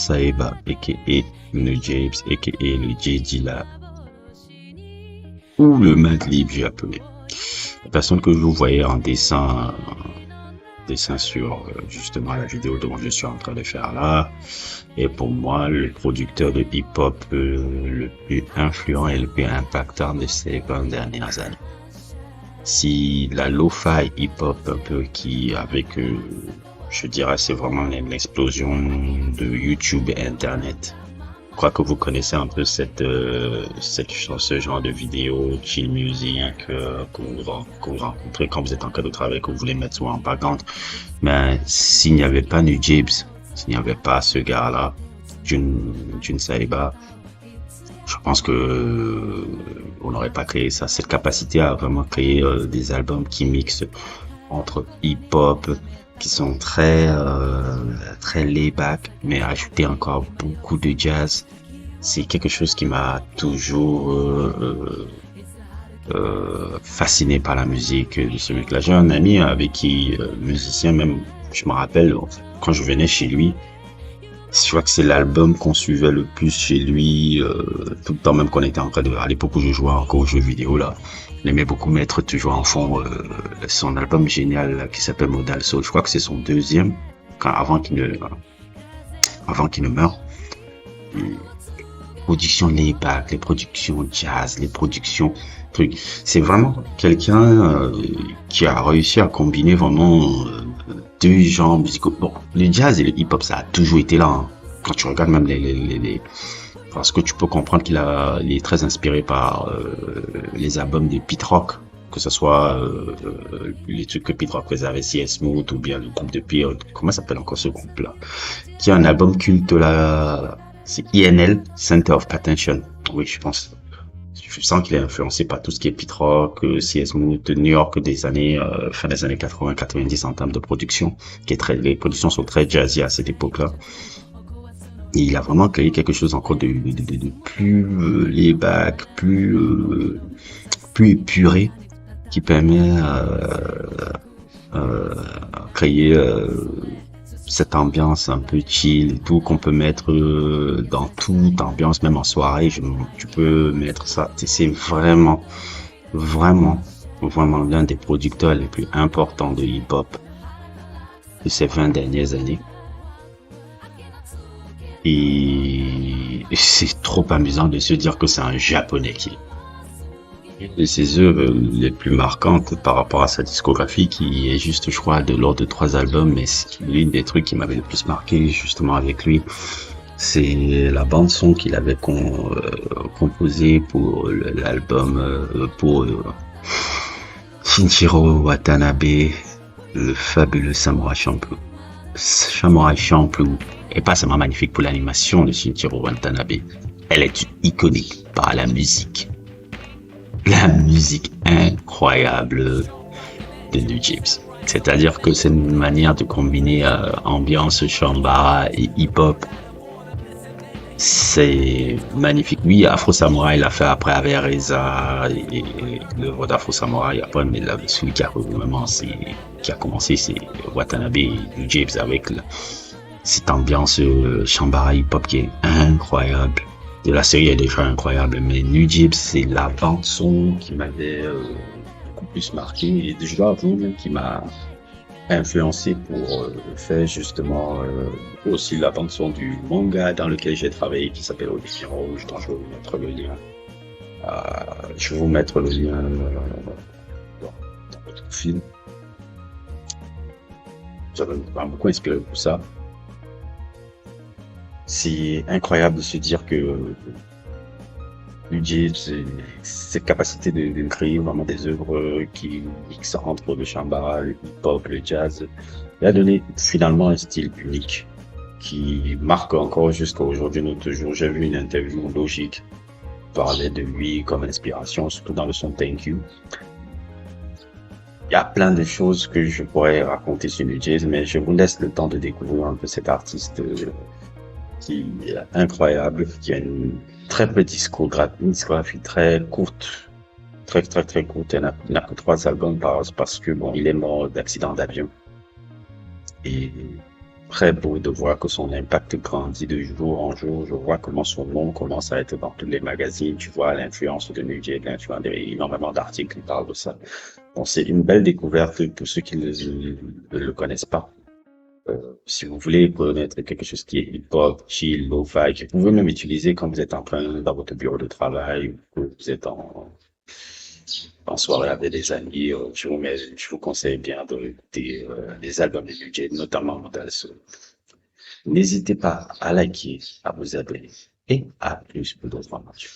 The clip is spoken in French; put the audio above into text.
Saeba, a.k.a. Nujabes, a.k.a. le J Dilla, ou le Madlib japonais. La personne que vous voyez en dessin sur justement la vidéo dont je suis en train de faire là, est pour moi le producteur de hip-hop le plus influent et le plus impactant de ces 20 dernières années. Si la lo-fi hip-hop un peu qui avec je dirais c'est vraiment l'explosion de YouTube et Internet. Je crois que vous connaissez un peu ce genre de vidéo, chill music, que vous rencontrez quand vous êtes en cas de travail, que vous voulez mettre en background. Mais s'il n'y avait pas Nujabes, s'il n'y avait pas ce gars-là, Jun Saeba, je pense que on n'aurait pas créé ça. Cette capacité à vraiment créer des albums qui mixent entre hip-hop, qui sont très laid-back, mais ajouter encore beaucoup de jazz, c'est quelque chose qui m'a toujours fasciné par la musique de ce mec-là. J'ai un ami avec qui, musicien même, je me rappelle, quand je venais chez lui, je crois que c'est l'album qu'on suivait le plus chez lui, tout le temps même qu'on était en train de, à l'époque où je jouais encore aux jeux vidéo là, il aimait beaucoup mettre toujours en fond son album génial là, qui s'appelle Modal Soul. Je crois que c'est son deuxième, avant qu'il ne meure. Les productions layback, les productions jazz, les productions trucs. C'est vraiment quelqu'un qui a réussi à combiner vraiment deux genres musicaux. Bon, le jazz et le hip-hop, ça a toujours été là. Hein. Quand tu regardes même parce que tu peux comprendre il est très inspiré par les albums de Pete Rock, que ce soit les trucs que Pete Rock faisait avec C.S. Smooth ou bien le groupe de Pete, comment s'appelle encore ce groupe-là, qui a un album culte là, c'est INL, Center of Attention. Oui, je pense. Je sens qu'il est influencé par tout ce qui est Pete Rock, C.S. Smooth, New York des années, fin des années 80-90 en termes de production, les productions sont très jazzy à cette époque-là. Et il a vraiment créé quelque chose encore de plus laid-back, plus épuré, qui permet créer cette ambiance un peu chill et tout qu'on peut mettre dans toute ambiance, même en soirée. Tu peux mettre ça. C'est vraiment l'un des producteurs les plus importants de hip-hop de ces 20 dernières années. Et c'est trop amusant de se dire que c'est un japonais qui de ses œuvres les plus marquantes par rapport à sa discographie, qui est juste, je crois, de l'ordre de 3 albums, mais l'une des trucs qui m'avait le plus marqué justement avec lui, c'est la bande son qu'il avait composée pour l'album pour Shinichiro Watanabe, le fabuleux Samurai Champloo. Est pas seulement magnifique pour l'animation de Shinichiro Watanabe, elle est iconique par la musique incroyable de Nujabes. C'est-à-dire que c'est une manière de combiner ambiance Shambara et hip-hop. C'est magnifique. Oui, Afro Samurai l'a fait après avec Reza et l'œuvre d'Afro Samurai après, mais là, celui qui a commencé, c'est Watanabe et Nujabes avec cette ambiance Shambara hip-hop qui est incroyable. De la série est déjà incroyable, mais Nujabes, c'est la bande son qui m'avait beaucoup plus marqué et je dois avouer qui m'a influencé pour faire justement aussi la bande son du manga dans lequel j'ai travaillé qui s'appelle Odyssey Rouge, dont je vais vous mettre le lien. Je vais vous mettre le lien dans votre film. Ça m'a beaucoup inspiré pour ça. C'est incroyable de se dire que Nujabes, cette capacité de créer vraiment des œuvres qui mixent entre le shambara, le hip-hop, le jazz, il a donné finalement un style unique qui marque encore jusqu'à aujourd'hui notre jour. J'ai vu une interview Logique parler de lui comme inspiration, surtout dans le son Thank You. Il y a plein de choses que je pourrais raconter sur Nujabes, mais je vous laisse le temps de découvrir un peu cet artiste qui est incroyable, qui a une très petite discographie très courte, très courte. Il n'a que 3 albums parce que bon, il est mort d'accident d'avion. Et très beau de voir que son impact grandit de jour en jour. Je vois comment son nom commence à être dans tous les magazines. Tu vois l'influence de New Jay, l'influence, il y a énormément d'articles qui parlent de ça. Donc c'est une belle découverte pour ceux qui ne le connaissent pas. Si vous voulez connaître quelque chose qui est hip-hop, chill, lo-fi, que vous pouvez même utiliser quand vous êtes en train dans votre bureau de travail ou que vous êtes en soirée avec des amis, je vous conseille bien d'écouter les albums de DJ, notamment Modal Soul. N'hésitez pas à liker, à vous abonner et à plus pour d'autres informations.